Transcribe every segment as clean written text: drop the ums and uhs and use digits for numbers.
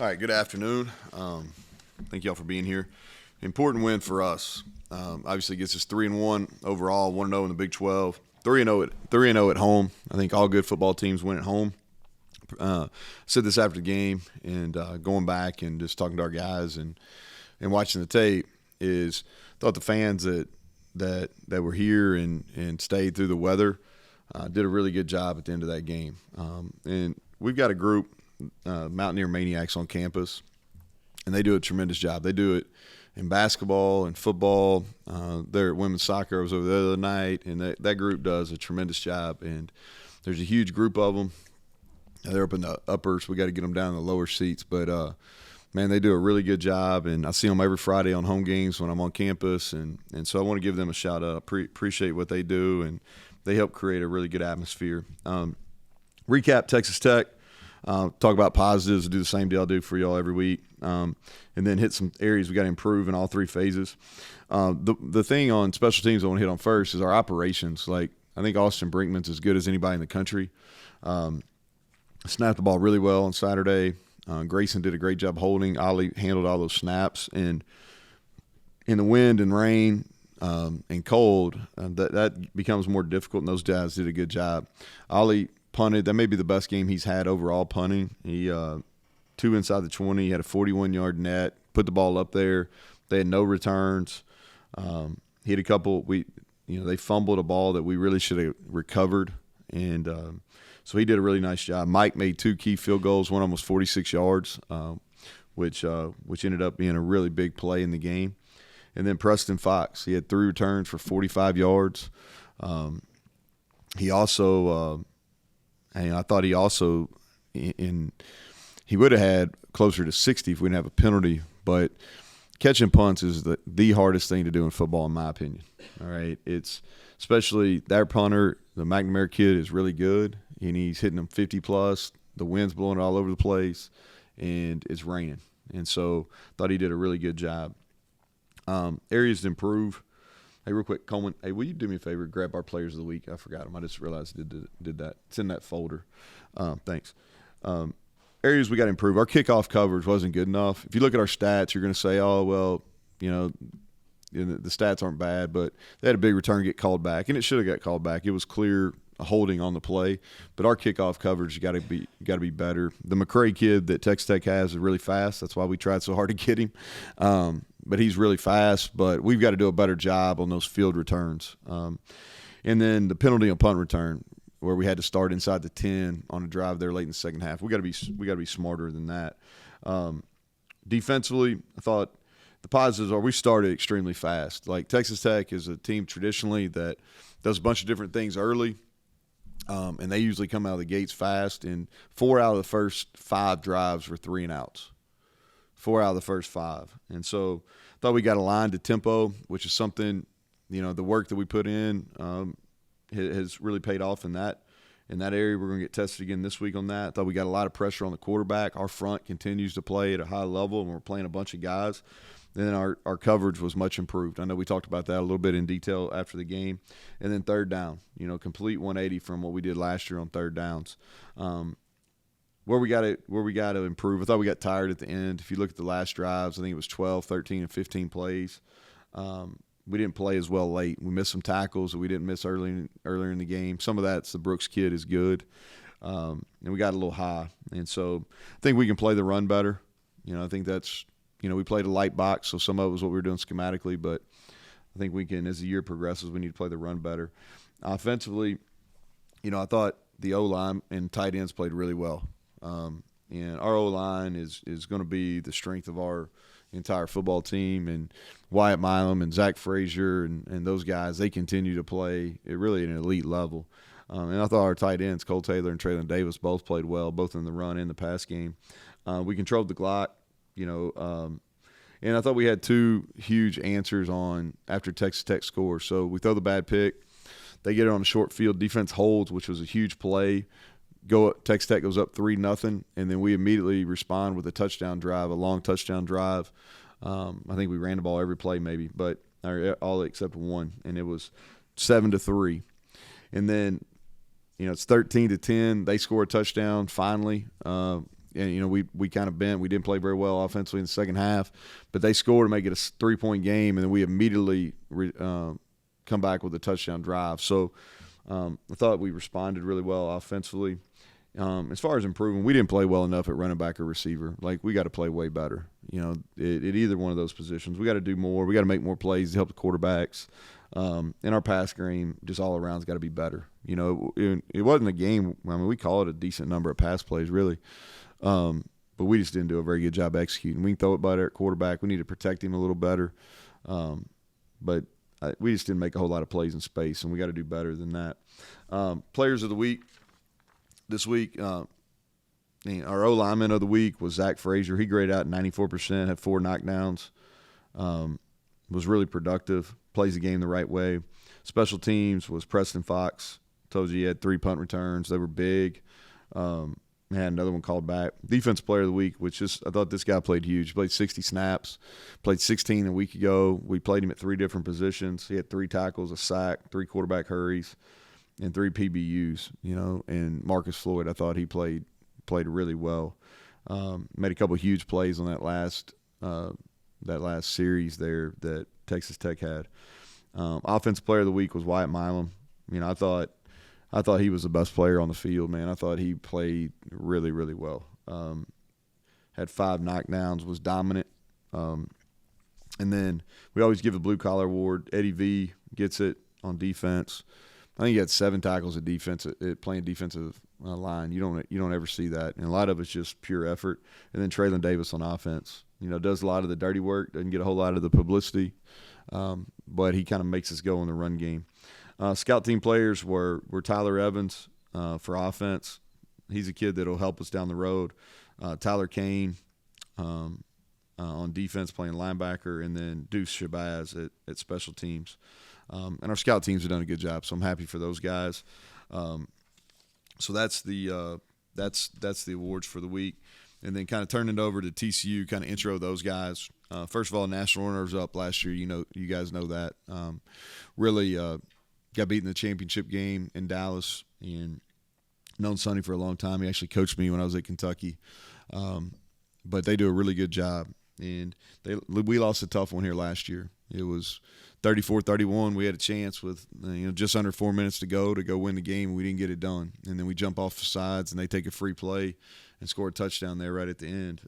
All right, good afternoon. Thank y'all for being here. Important win for us. Obviously, gets us 3-1 overall, 1-0 in the Big 12, 3-0 at home. I think all good football teams win at home. Said this after the game, and going back and just talking to our guys and watching the tape is thought the fans that were here and stayed through the weather did a really good job at the end of that game. And we've got a group. Mountaineer Maniacs on campus, and they do a tremendous job. They do it in basketball and football. They're at women's soccer. I was over there the other night, and that group does a tremendous job. And there's a huge group of them. They're up in the uppers. We got to get them down in the lower seats. But, man, they do a really good job, and I see them every Friday on home games when I'm on campus. And so I want to give them a shout-out. Appreciate what they do, and they help create a really good atmosphere. Recap Texas Tech. Talk about positives, do the same deal I do for y'all every week, and then hit some areas we got to improve in all three phases. The thing on special teams I want to hit on first is our operations. Like, I think Austin Brinkman's as good as anybody in the country. Snapped the ball really well on Saturday. Grayson did a great job holding. Ollie handled all those snaps. And in the wind and rain and cold, that becomes more difficult, and those guys did a good job. Ollie punted. That may be the best game he's had overall punting. He 2 inside the 20. He had a 41-yard net. Put the ball up there. They had no returns. He had a couple. They fumbled a ball that we really should have recovered, and so he did a really nice job. Mike made 2 key field goals. One almost 46 yards, which ended up being a really big play in the game. And then Preston Fox. He had 3 returns for 45 yards. He also. And I thought he also he would have had closer to 60 if we didn't have a penalty. But catching punts is the hardest thing to do in football, in my opinion. All right, it's especially that punter, the McNamara kid, is really good, and he's hitting them 50+. The wind's blowing all over the place, and it's raining. And so I thought he did a really good job. Areas to improve. Hey, real quick, Coleman, hey, will you do me a favor? Grab our players of the week. I forgot them. I just realized I did that. It's in that folder. Thanks. Areas we got to improve. Our kickoff coverage wasn't good enough. If you look at our stats, you're going to say, oh, well, the stats aren't bad, but they had a big return get called back, and it should have got called back. It was clear holding on the play, but our kickoff coverage got to be better. The McCray kid that Texas Tech has is really fast. That's why we tried so hard to get him. But he's really fast, but we've got to do a better job on those field returns. And then the penalty on punt return, where we had to start inside the 10 on a drive there late in the second half. We got to be smarter than that. Defensively, I thought the positives are we started extremely fast. Like, Texas Tech is a team traditionally that does a bunch of different things early, and they usually come out of the gates fast. And 4 out of the first 5 drives were 3-and-outs. 4 out of the first 5. And so I thought we got aligned to tempo, which is something, the work that we put in has really paid off in that area. We're going to get tested again this week on that. I thought we got a lot of pressure on the quarterback. Our front continues to play at a high level, and we're playing a bunch of guys. And then our coverage was much improved. I know we talked about that a little bit in detail after the game. And then third down, complete 180 from what we did last year on third downs. Where we got to improve. I thought we got tired at the end. If you look at the last drives, I think it was 12, 13, and 15 plays. We didn't play as well late. We missed some tackles that we didn't miss earlier in the game. Some of that's the Brooks kid is good. And we got a little high. And so I think we can play the run better. I think that's, we played a light box, so some of it was what we were doing schematically. But I think we can, as the year progresses, we need to play the run better. Offensively, I thought the O-line and tight ends played really well. And our O-line is going to be the strength of our entire football team. And Wyatt Milam and Zach Frazier and those guys, they continue to play at really an elite level. And I thought our tight ends, Cole Taylor and Traylon Davis, both played well, both in the run and the pass game. We controlled the Glock, and I thought we had 2 huge answers on after Texas Tech scores. So we throw the bad pick. They get it on a short field. Defense holds, which was a huge play. Texas Tech goes up 3-0, and then we immediately respond with a touchdown drive, a long touchdown drive. I think we ran the ball every play maybe, but all except one, and it was 7-3. And then, it's 13-10. They score a touchdown finally. and we kind of bent. We didn't play very well offensively in the second half, but they scored to make it a 3-point game, and then we immediately come back with a touchdown drive. So I thought we responded really well offensively. As far as improving, we didn't play well enough at running back or receiver. Like, we got to play way better. At either one of those positions, we got to do more. We got to make more plays to help the quarterbacks. And our pass game, just all around, has got to be better. It wasn't a game. I mean, we call it a decent number of pass plays, really. But we just didn't do a very good job executing. We can throw it better at quarterback. We need to protect him a little better. But we just didn't make a whole lot of plays in space, and we got to do better than that. Players of the week this week, our O-lineman of the week was Zach Frazier. He graded out 94%, had 4 knockdowns, was really productive, plays the game the right way. Special teams was Preston Fox. Told you he had 3 punt returns. They were big. Had another one called back. Defensive player of the week, I thought this guy played huge. He played 60 snaps, played 16 a week ago. We played him at 3 different positions. He had 3 tackles, a sack, 3 quarterback hurries, and 3 PBUs. And Marcus Floyd, I thought he played really well. Made a couple of huge plays on that last series there that Texas Tech had. Offensive player of the week was Wyatt Milam. I thought he was the best player on the field, man. I thought he played really, really well. Had 5 knockdowns, was dominant. And then we always give a blue-collar award. Eddie V gets it on defense. I think he had 7 tackles at defense at playing defensive line. You don't ever see that, and a lot of it's just pure effort. And then Traylon Davis on offense, does a lot of the dirty work, doesn't get a whole lot of the publicity, but he kind of makes us go in the run game. Scout team players were Tyler Evans for offense. He's a kid that'll help us down the road. Tyler Kane on defense playing linebacker, and then Deuce Shabazz at special teams. And our scout teams have done a good job, so I'm happy for those guys. So that's the awards for the week. And then kind of turning it over to TCU, kind of intro those guys. First of all, national runners up last year. You guys know that. Really got beat in the championship game in Dallas, and known Sonny for a long time. He actually coached me when I was at Kentucky. But they do a really good job. And we lost a tough one here last year. It was 34-31. We had a chance with just under 4 minutes to go win the game, and we didn't get it done. And then we jump off the sides, and they take a free play and score a touchdown there right at the end.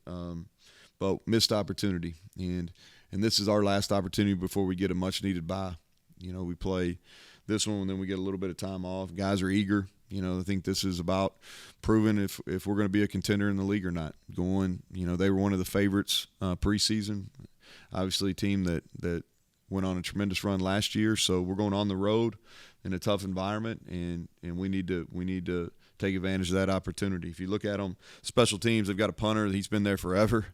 But missed opportunity. And this is our last opportunity before we get a much-needed bye. We play this one, and then we get a little bit of time off. Guys are eager. I think this is about proving if we're going to be a contender in the league or not. They were one of the favorites preseason. Obviously, a team that went on a tremendous run last year. So we're going on the road in a tough environment, and we need to take advantage of that opportunity. If you look at them, special teams, they've got a punter. He's been there forever.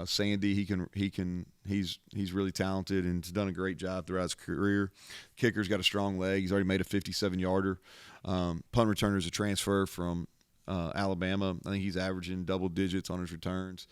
Sandy, he's really talented and has done a great job throughout his career. Kicker's got a strong leg. He's already made a 57-yarder. Punt returner's a transfer from Alabama. I think he's averaging double digits on his returns.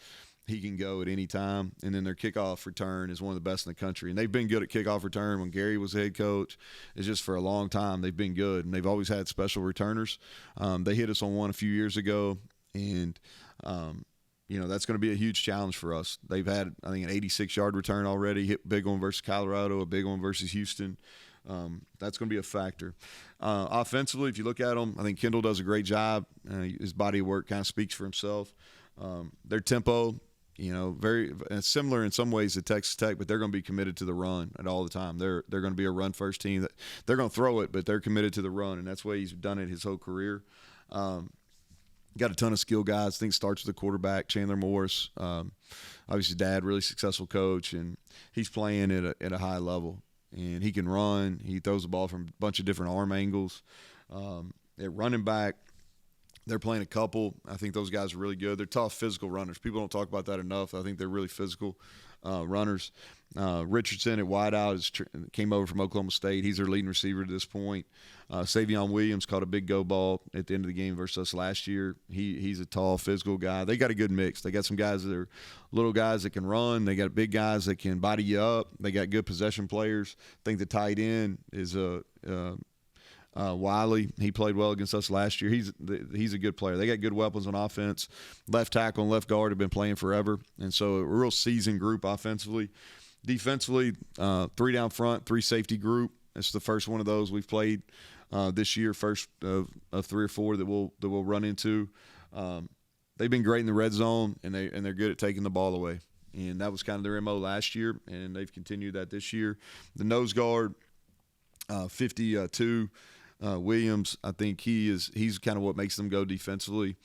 He can go at any time. And then their kickoff return is one of the best in the country. And they've been good at kickoff return when Gary was the head coach. It's just for a long time they've been good, and they've always had special returners. They hit us on one a few years ago, and that's going to be a huge challenge for us. They've had, I think, an 86-yard return already, hit big one versus Colorado, a big one versus Houston. That's going to be a factor. Offensively, if you look at them, I think Kendall does a great job. His body of work kind of speaks for himself. Their tempo, very similar in some ways to Texas Tech, but they're going to be committed to the run at all the time. They're going to be a run-first team. They're going to throw it, but they're committed to the run, and that's the way he's done it his whole career. Got a ton of skill guys. I think it starts with the quarterback, Chandler Morris. Obviously, dad, really successful coach, and he's playing at a high level. And he can run. He throws the ball from a bunch of different arm angles. At running back, they're playing a couple. I think those guys are really good. They're tough, physical runners. People don't talk about that enough. I think they're really physical runners. Richardson at wideout came over from Oklahoma State. He's their leading receiver to this point. Savion Williams caught a big go ball at the end of the game versus us last year. He's a tall, physical guy. They got a good mix. They got some guys that are little guys that can run. They got big guys that can body you up. They got good possession players. I think the tight end is Wiley, he played well against us last year. He's a good player. They got good weapons on offense. Left tackle and left guard have been playing forever, and so a real seasoned group offensively. Defensively, 3 down front, 3 safety group. It's the first one of those we've played this year. First of 3 or 4 that we'll run into. They've been great in the red zone, and they're good at taking the ball away. And that was kind of their MO last year, and they've continued that this year. The nose guard, 52, Williams, I think he's kind of what makes them go defensively.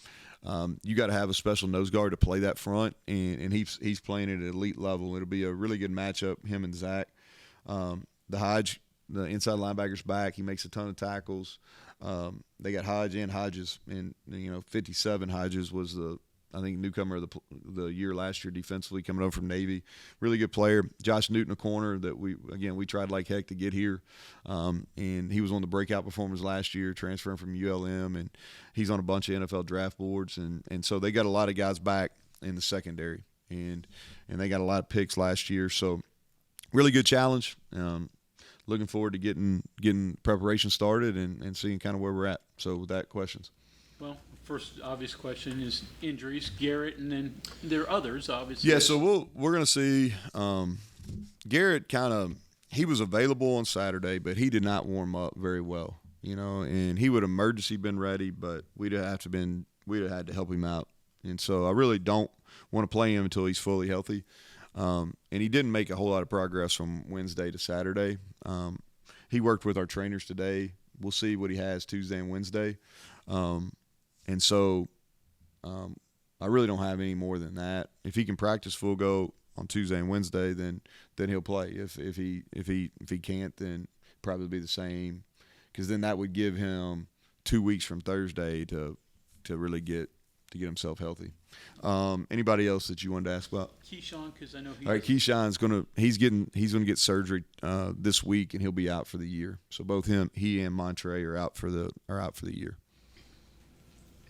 You got to have a special nose guard to play that front, and he's playing at an elite level. It'll be a really good matchup, him and Zach. The Hodge, the inside linebacker's back. He makes a ton of tackles. They got Hodge and Hodges, and 57 Hodges was I think newcomer of the year last year defensively, coming over from Navy. Really good player. Josh Newton, a corner that we tried like heck to get here, and he was on the breakout performers last year, transferring from ULM, and he's on a bunch of NFL draft boards, and so they got a lot of guys back in the secondary, and they got a lot of picks last year, so really good challenge. Looking forward to getting preparation started and seeing kind of where we're at. So with that, questions. Well, first obvious question is injuries, Garrett, and then there are others, obviously. Yeah, so we're going to see Garrett he was available on Saturday, but he did not warm up very well, and he would have emergency been ready, but we'd have had to help him out. And so I really don't want to play him until he's fully healthy. And he didn't make a whole lot of progress from Wednesday to Saturday. He worked with our trainers today. We'll see what he has Tuesday and Wednesday. And so I really don't have any more than that. If he can practice full go on Tuesday and Wednesday, then he'll play. If he can't, then probably be the same, because then that would give him 2 weeks from Thursday to really get himself healthy. Anybody else that you wanted to ask about? Keyshawn, because I know all right, Keyshawn's he's gonna get surgery this week, and he'll be out for the year. So both he and Montre are out for the year.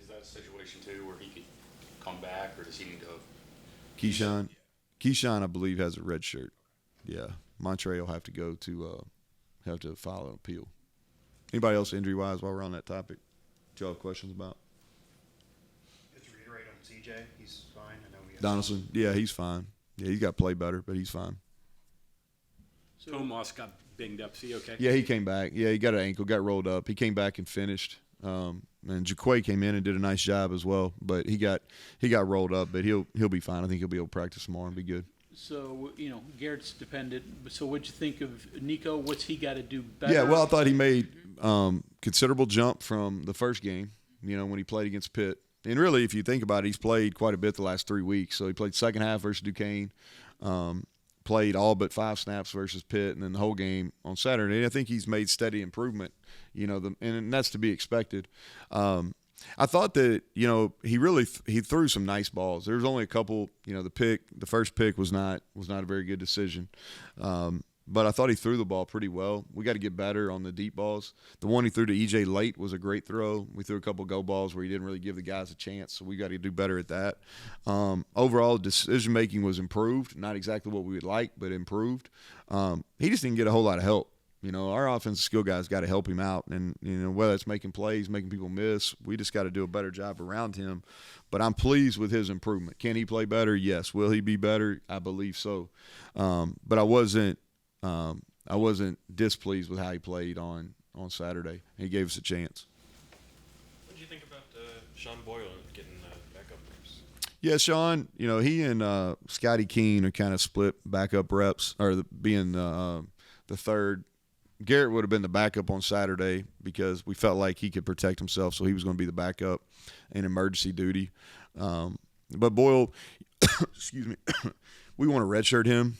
Is that a situation too where he could come back, or does he need to? Keyshawn, I believe, has a red shirt. Yeah, Montre will have to go to file an appeal. Anybody else injury wise while we're on that topic? Do y'all have questions about? Just reiterate on CJ, he's fine. I know he has Donaldson, yeah, he's fine. Yeah, he's got to play better, but he's fine. So Tomas got banged up. See, okay? Yeah, he came back. Yeah, he got an ankle, got rolled up. He came back and finished. And Jaquay came in and did a nice job as well, but he got rolled up. But he'll be fine. I think he'll be able to practice tomorrow and be good. So Garrett's dependent. So what'd you think of Nico? What's he got to do better? Yeah, well, I thought he made considerable jump from the first game. When he played against Pitt. And really, if you think about it, he's played quite a bit the last 3 weeks. So he played second half versus Duquesne, played all but 5 snaps versus Pitt, and then the whole game on Saturday. And I think he's made steady improvement, and that's to be expected. I thought that, he threw some nice balls. There was only a couple, the first pick was not a very good decision. But I thought he threw the ball pretty well. We got to get better on the deep balls. The one he threw to EJ late was a great throw. We threw a couple go balls where he didn't really give the guys a chance, so we got to do better at that. Overall, decision-making was improved. Not exactly what we would like, but improved. He just didn't get a whole lot of help. Our offensive skill guys got to help him out. And, whether it's making plays, making people miss, we just got to do a better job around him. But I'm pleased with his improvement. Can he play better? Yes. Will he be better? I believe so. But I wasn't displeased with how he played on Saturday. He gave us a chance. What did you think about Sean Boyle getting backup reps? Yeah, Sean, he and Scotty Keene are kind of split backup reps, or being the third. Garrett would have been the backup on Saturday because we felt like he could protect himself, so he was going to be the backup in emergency duty. But Boyle, excuse me, we want to redshirt him.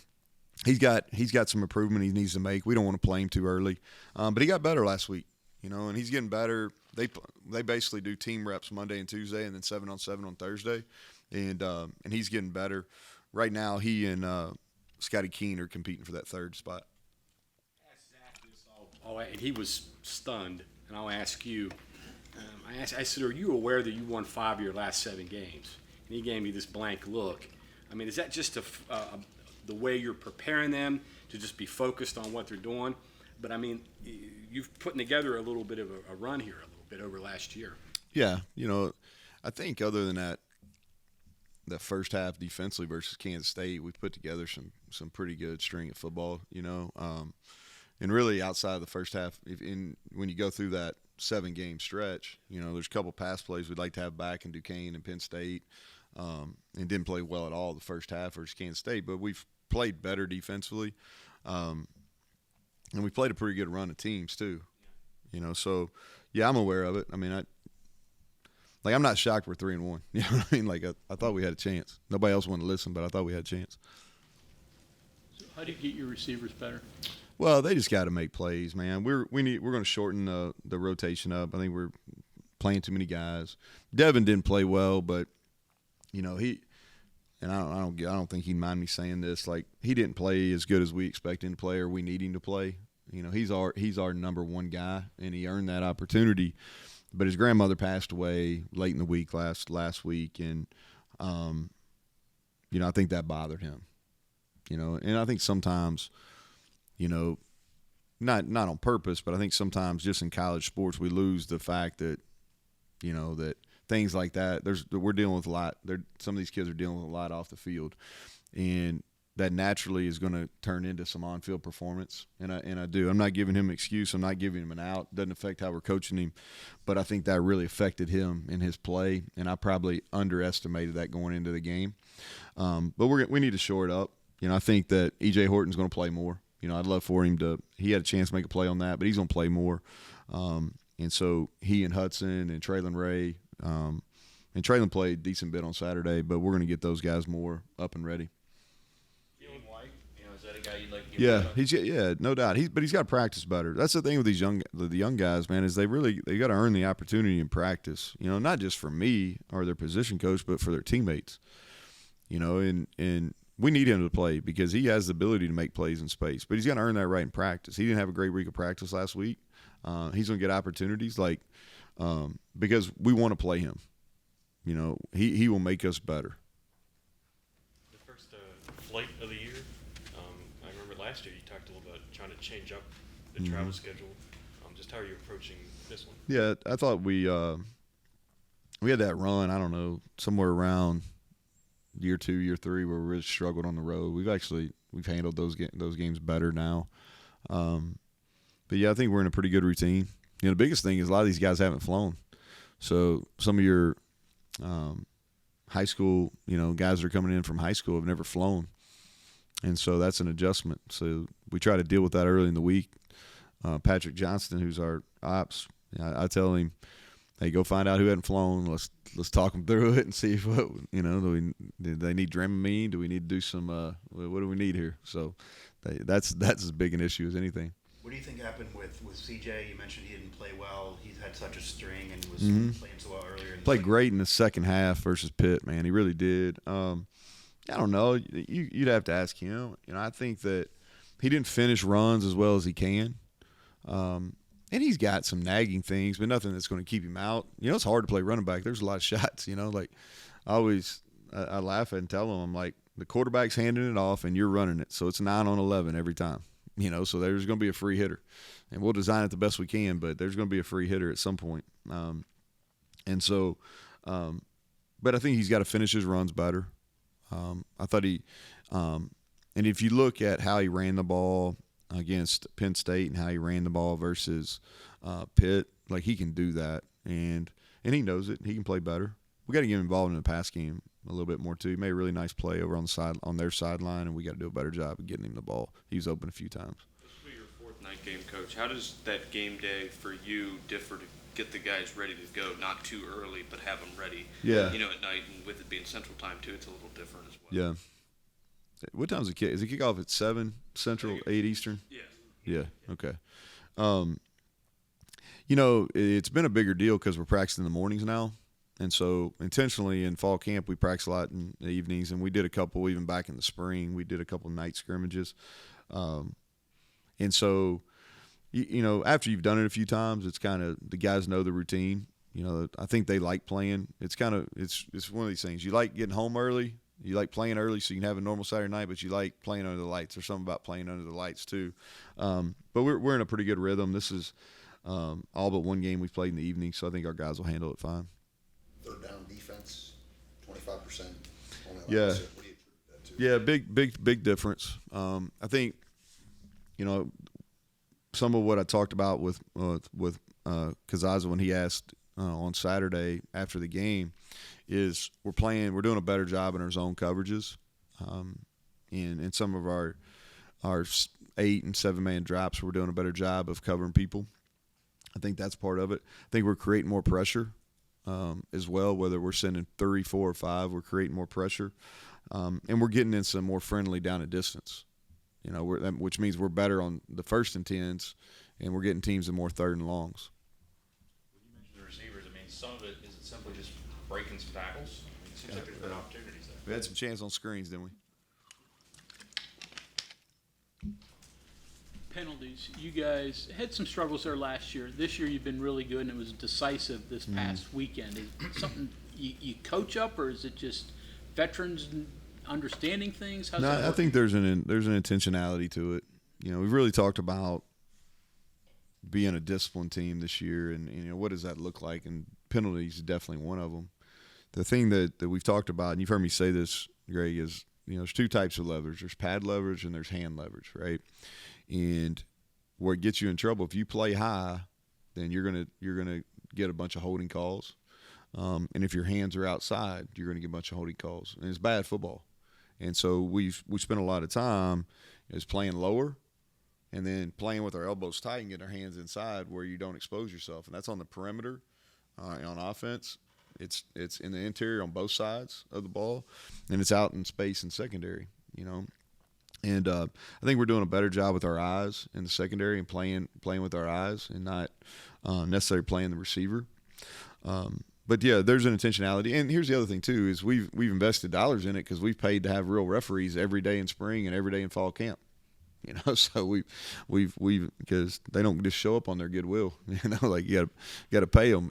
He's got some improvement he needs to make. We don't want to play him too early, but he got better last week, and he's getting better. They basically do team reps Monday and Tuesday, and then 7-on-7 on Thursday, and he's getting better. Right now, he and Scotty Keene are competing for that third spot. And he was stunned, and I'll ask you. I said, "Are you aware that you won 5 of your last 7 games?" And he gave me this blank look. I mean, is that just the way you're preparing them to just be focused on what they're doing? But I mean, you've put together a little bit of a run here, a little bit over last year. Yeah, I think other than that first half defensively versus Kansas State, we put together some pretty good string of football. And really outside of the first half, when you go through that 7-game stretch, there's a couple pass plays we'd like to have back in Duquesne and Penn State, and didn't play well at all the first half versus Kansas State, but we've played better defensively, and we played a pretty good run of teams too. So yeah, I'm aware of it. I mean, I'm not shocked we're 3-1. You know what I mean? Like I thought we had a chance. Nobody else wanted to listen, but I thought we had a chance. So how do you get your receivers better? Well, they just got to make plays, man. We're going to shorten the rotation up. I think we're playing too many guys. Devin didn't play well, but I don't think he'd mind me saying this. Like, he didn't play as good as we expect him to play or we need him to play. He's our number one guy, and he earned that opportunity. But his grandmother passed away late in the week last week, and I think that bothered him. And I think sometimes, not on purpose, but I think sometimes just in college sports we lose the fact that, that things like that. We're dealing with a lot. Some of these kids are dealing with a lot off the field, and that naturally is going to turn into some on-field performance. And I do. I'm not giving him an excuse. I'm not giving him an out. It doesn't affect how we're coaching him, but I think that really affected him in his play, and I probably underestimated that going into the game. But we need to shore it up. I think that E.J. Horton's going to play more. I'd love for him to – he had a chance to make a play on that, but he's going to play more. And so he and Hudson and Traylon Ray and Traylon played a decent bit on Saturday, but we're going to get those guys more up and ready. White, is that a guy you'd like to get Yeah, no doubt. But he's got to practice better. That's the thing with these the young guys, man, is they got to earn the opportunity in practice. Not just for me or their position coach, but for their teammates. And we need him to play because he has the ability to make plays in space, but he's got to earn that right in practice. He didn't have a great week of practice last week. He's going to get opportunities because we want to play him. He will make us better. The first flight of the year, I remember last year you talked a little about trying to change up the travel schedule. Just how are you approaching this one? Yeah, I thought we had that run, I don't know, somewhere around year 2, year 3 where we really struggled on the road. We've handled those games better now. But yeah, I think we're in a pretty good routine. The biggest thing is a lot of these guys haven't flown. So some of your high school, guys that are coming in from high school have never flown. And so that's an adjustment. So we try to deal with that early in the week. Patrick Johnston, who's our ops, I tell him, hey, go find out who hadn't flown. Let's talk them through it and see if do they need Dramamine? Do we need to do some? What do we need here? So that's as big an issue as anything. What do you think happened with CJ? You mentioned he didn't play well. He's had such a string and was playing so well earlier. Played great in the second half versus Pitt, man. He really did. I don't know. You'd have to ask him. I think that he didn't finish runs as well as he can. And he's got some nagging things, but nothing that's going to keep him out. It's hard to play running back. There's a lot of shots, like I laugh and tell him, I'm like, the quarterback's handing it off and you're running it. So it's 9 on 11 every time, so there's going to be a free hitter and we'll design it the best we can, but there's going to be a free hitter at some point. But I think he's got to finish his runs better. I thought and if you look at how he ran the ball against Penn State and how he ran the ball versus Pitt, like he can do that, and he knows it. He can play better. We got to get him involved in the pass game a little bit more too. He made a really nice play over on their sideline, and we got to do a better job of getting him the ball. He was open a few times. This will be your fourth night game, Coach. How does that game day for you differ to get the guys ready to go? Not too early, but have them ready. Yeah. At night, and with it being Central Time too, it's a little different as well. Yeah. What time's the kick? Is the kickoff at 7 Central, 8 Eastern? Yeah. Yeah. Okay. It's been a bigger deal because we're practicing in the mornings now. And so intentionally in fall camp, we practice a lot in the evenings, and we did a couple even back in the spring. We did a couple night scrimmages. And so, after you've done it a few times, it's kind of the guys know the routine. I think they like playing. It's kind of it's one of these things. You like getting home early, You like playing early so you can have a normal Saturday night, but you like playing under the lights. There's something about playing under the lights too. But we're in a pretty good rhythm. This is all but one game we've played in the evening, so I think our guys will handle it fine. Third down defense, 25%. Yeah. What do you attribute that to? Yeah, big difference. I think, some of what I talked about with Kazaza when he asked on Saturday after the game is we're doing a better job in our zone coverages, in some of our 8 and 7 man drops. We're doing a better job of covering people. I think that's part of it. I think we're creating more pressure as well. Whether we're sending 3, 4, or 5, we're creating more pressure, and we're getting in some more friendly down at distance. Which means we're better on the 1st and 10s, and we're getting teams in more 3rd and longs. When you mentioned the receivers, I mean, some of it is it simply just breaking some tackles. I mean, it seems like there's been opportunities there. We had some chance on screens, didn't we? Penalties. You guys had some struggles there last year. This year you've been really good, and it was decisive this past weekend. Is it something you coach up, or is it just veterans understanding things? How's that No, I working? think there's an intentionality to it. We've really talked about being a disciplined team this year, and what does that look like? And penalties is definitely one of them. The thing that we've talked about, and you've heard me say this, Greg, is there's 2 types of leverage. There's pad leverage and there's hand leverage, right? And where it gets you in trouble, if you play high, then you're gonna get a bunch of holding calls, and if your hands are outside, you're gonna get a bunch of holding calls, and it's bad football. And so we spent a lot of time is playing lower, and then playing with our elbows tight and getting our hands inside where you don't expose yourself, and that's on the perimeter on offense. It's in the interior on both sides of the ball, and it's out in space in secondary. And I think we're doing a better job with our eyes in the secondary and playing with our eyes and not necessarily playing the receiver. But yeah, there's an intentionality. And here's the other thing too: is we've invested dollars in it because we've paid to have real referees every day in spring and every day in fall camp. So we've because they don't just show up on their goodwill. Like you got to pay them,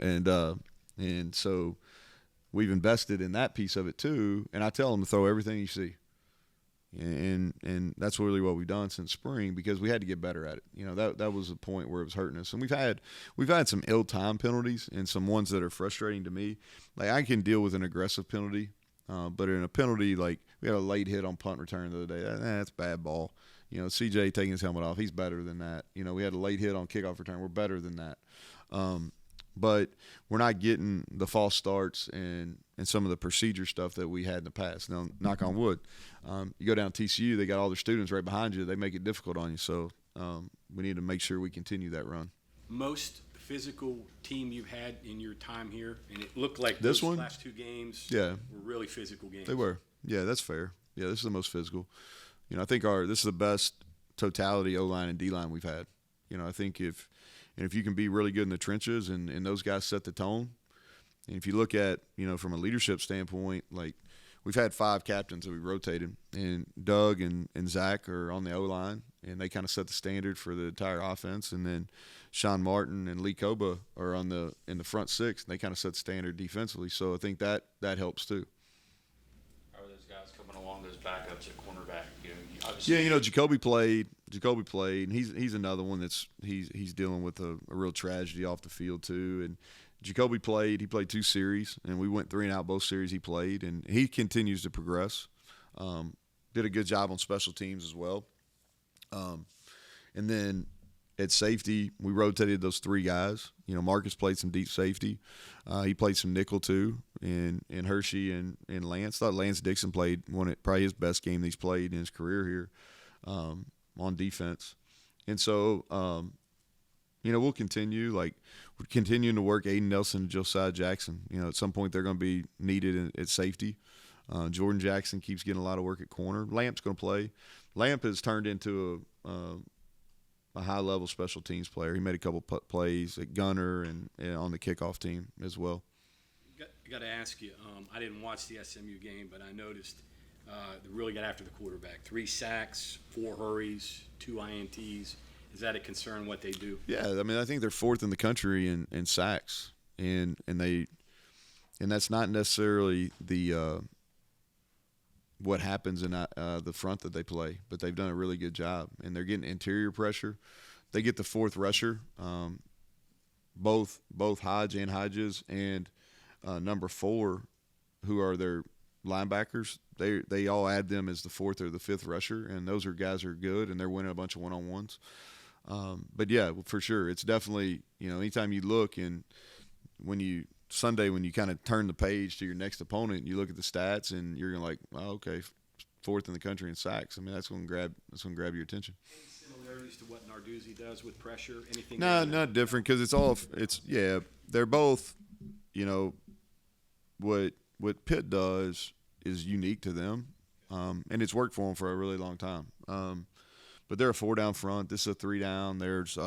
and so we've invested in that piece of it too. And I tell them to throw everything you see. And that's really what we've done since spring because we had to get better at it. That was the point where it was hurting us. And we've had some ill-timed penalties and some ones that are frustrating to me. Like I can deal with an aggressive penalty, but in a penalty like we had a late hit on punt return the other day. That's bad ball. CJ taking his helmet off, he's better than that. We had a late hit on kickoff return. We're better than that. But we're not getting the false starts and some of the procedure stuff that we had in the past. Now, knock on wood, you go down TCU, they got all their students right behind you. They make it difficult on you. So we need to make sure we continue that run. Most physical team you've had in your time here, and it looked like This those one? last 2 games Yeah. were really physical games. They were. Yeah, that's fair. Yeah, this is the most physical. I think this is the best totality O-line and D-line we've had. I think if you can be really good in the trenches and those guys set the tone, and if you look at, from a leadership standpoint, like we've had 5 captains that we rotated, and Doug and Zach are on the O-line, and they kind of set the standard for the entire offense, and then Sean Martin and Lee Koba are in the front 6, and they kind of set the standard defensively. So I think that helps too. How are those guys coming along, those backups at cornerback? Obviously, Yeah, Jacoby played, and he's another one that's he's dealing with a real tragedy off the field too. And Jacoby played. He played 2 series, and we went 3 and out both series he played, and he continues to progress. Did a good job on special teams as well. And then at safety, we rotated those 3 guys. Marcus played some deep safety. He played some nickel too, and Hershey and Lance. Thought Lance Dixon played probably his best game that he's played in his career here on defense. And so, we'll continue. Like we're continuing to work Aiden Nelson and Josiah Jackson. At some point they're going to be needed at safety. Jordan Jackson keeps getting a lot of work at corner. Lamp's going to play. Lamp has turned into a high-level special teams player. He made a couple plays at gunner and on the kickoff team as well. I got to ask you, I didn't watch the SMU game, but I noticed they really got after the quarterback. 3 sacks, 4 hurries, 2 INTs. Is that a concern what they do? Yeah, I think they're 4th in the country in sacks, and that's not necessarily the what happens in the front that they play, but they've done a really good job, and they're getting interior pressure. They get the fourth rusher, both Hodge and Hodges, and number 4, who are their linebackers. They all add them as the fourth or the fifth rusher, and those are guys who are good, and they're winning a bunch of one-on-ones. But yeah, for sure, it's definitely, anytime you look and when you kind of turn the page to your next opponent, you look at the stats and you're gonna like, oh, okay, fourth in the country in sacks. I mean, that's gonna grab your attention. Any similarities to what Narduzzi does with pressure? Anything? No, not different because they're both, what Pitt does is unique to them, and it's worked for them for a really long time. But they're a 4-down front. This is a 3-down. There's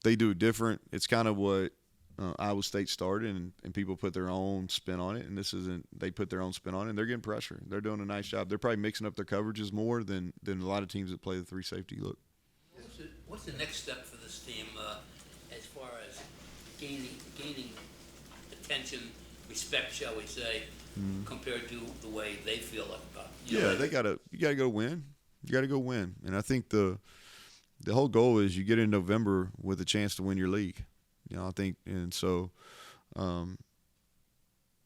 they do different. It's kind of what Iowa State started, and people put their own spin on it. And they put their own spin on it, and they're getting pressure. They're doing a nice job. They're probably mixing up their coverages more than a lot of teams that play the 3 safety look. What's the next step for this team as far as gaining attention, respect, shall we say, compared to the way they feel about it? Yeah, you gotta go win. You gotta go win. And I think the whole goal is you get in November with a chance to win your league. I think, and so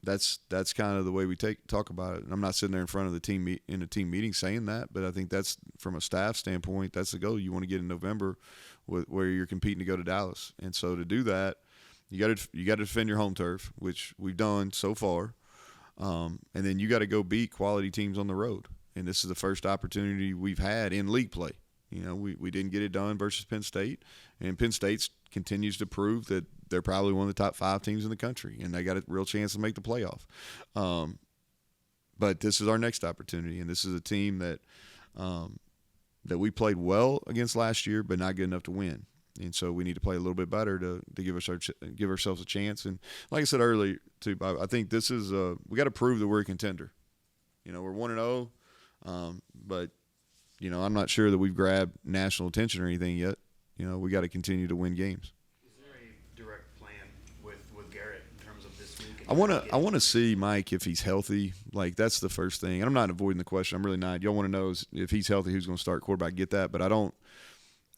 that's kind of the way we talk about it. And I'm not sitting there in front of the team in a team meeting saying that, but I think that's from a staff standpoint, that's the goal. You want to get in November where you're competing to go to Dallas. And so to do that, you got to defend your home turf, which we've done so far. And then you got to go beat quality teams on the road. And this is the first opportunity we've had in league play. We didn't get it done versus Penn State, and Penn State continues to prove that they're probably one of the top 5 teams in the country, and they got a real chance to make the playoff. But this is our next opportunity, and this is a team that we played well against last year, but not good enough to win. And so we need to play a little bit better to give ourselves a chance. And like I said earlier, too, Bob, I think this is we got to prove that we're a contender. We're 1-0, but I'm not sure that we've grabbed national attention or anything yet. We got to continue to win games. Is there a direct plan with Garrett in terms of this week? I want to see Mike if he's healthy. Like, that's the first thing. And I'm not avoiding the question. I'm really not. Y'all want to know is if he's healthy, who's going to start quarterback. Get that, but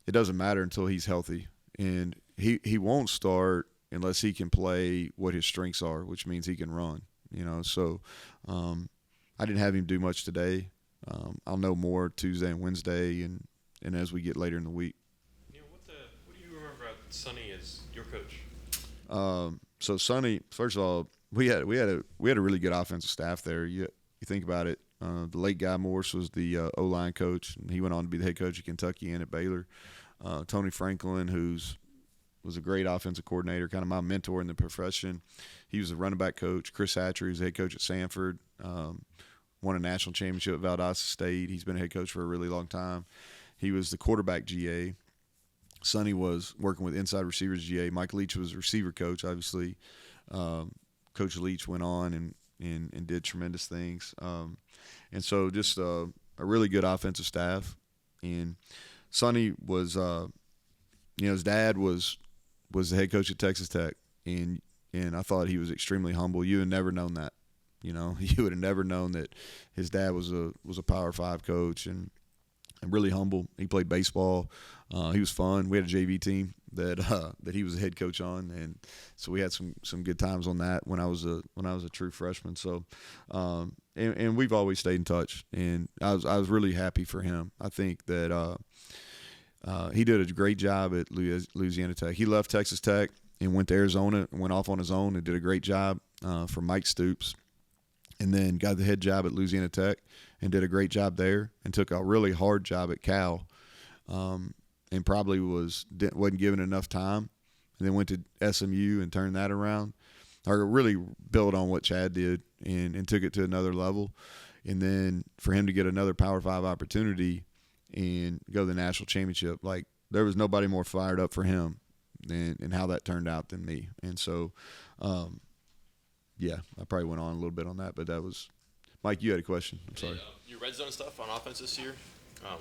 it doesn't matter until he's healthy, and he won't start unless he can play what his strengths are, which means he can run. So I didn't have him do much today. I'll know more Tuesday and Wednesday, and as we get later in the week. What do you remember about Sonny as your coach? So Sonny, first of all, we had a really good offensive staff there. You think about it. The late Guy Morse was the O-line coach, and he went on to be the head coach at Kentucky and at Baylor. Tony Franklin, was a great offensive coordinator, kind of my mentor in the profession. He was the running back coach. Chris Hatcher, who's the head coach at Sanford, won a national championship at Valdosta State. He's been a head coach for a really long time. He was the quarterback GA. Sonny was working with inside receivers GA. Mike Leach was receiver coach, obviously. Coach Leach went on and did tremendous things. And so just a really good offensive staff. And Sonny was, his dad was the head coach at Texas Tech. And I thought he was extremely humble. You had never known that. You would have never known that his dad was a Power 5 coach and really humble. He played baseball. He was fun. We had a JV team that he was the head coach on, and so we had some good times on that when I was a true freshman. So, and we've always stayed in touch, and I was really happy for him. I think that he did a great job at Louisiana Tech. He left Texas Tech and went to Arizona and went off on his own and did a great job for Mike Stoops. And then got the head job at Louisiana Tech and did a great job there, and took a really hard job at Cal, and probably wasn't given enough time, and then went to SMU and turned that around, or really built on what Chad did and took it to another level. And then for him to get another Power 5 opportunity and go to the national championship, like, there was nobody more fired up for him and how that turned out than me. And so, yeah, I probably went on a little bit on that, but that was – Mike, you had a question. I'm sorry. Your red zone stuff on offense this year, I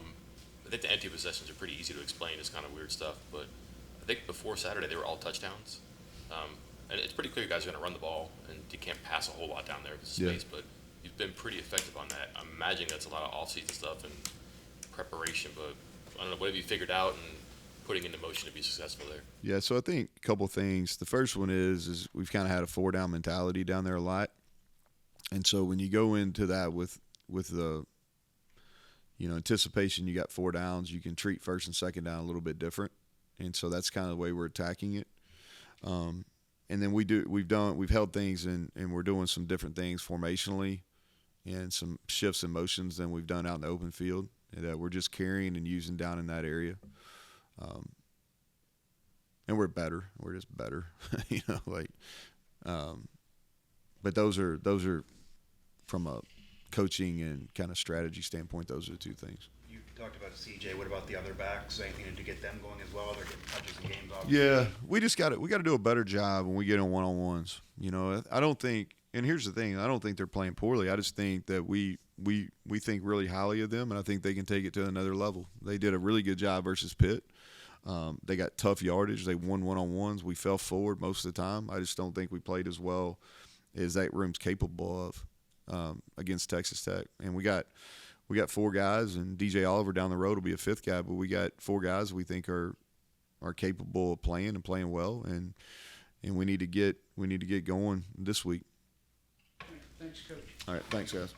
think the empty possessions are pretty easy to explain. It's kind of weird stuff, but I think before Saturday they were all touchdowns. and it's pretty clear you guys are going to run the ball, and you can't pass a whole lot down there with Yeah. space, but you've been pretty effective on that. I'm imagining that's a lot of off-season stuff and preparation, but I don't know, what have you figured out and putting into motion to be successful there? Yeah, so I think a couple things. The first one is we've kind of had a 4-down mentality down there a lot, and so when you go into that with the anticipation, you got 4 downs, you can treat first and second down a little bit different, and so that's kind of the way we're attacking it. And then we've held things and we're doing some different things formationally, and some shifts in motions than we've done out in the open field, and we're just carrying and using down in that area. And we're better. We're just better, but those are from a coaching and kind of strategy standpoint. Those are the two things. You talked about CJ. What about the other backs? Anything to get them going as well? They're getting touches in games. Obviously. Yeah, we got to do a better job when we get in one-on-ones. I don't think. And here's the thing: I don't think they're playing poorly. I just think that we think really highly of them, and I think they can take it to another level. They did a really good job versus Pitt. They got tough yardage. They won one-on-ones. We fell forward most of the time. I just don't think we played as well as that room's capable of against Texas Tech. And we got 4 guys, and DJ Oliver down the road will be a 5th guy. But we got 4 guys we think are capable of playing and playing well, and we need to get going this week. Thanks, Coach. All right, thanks, guys.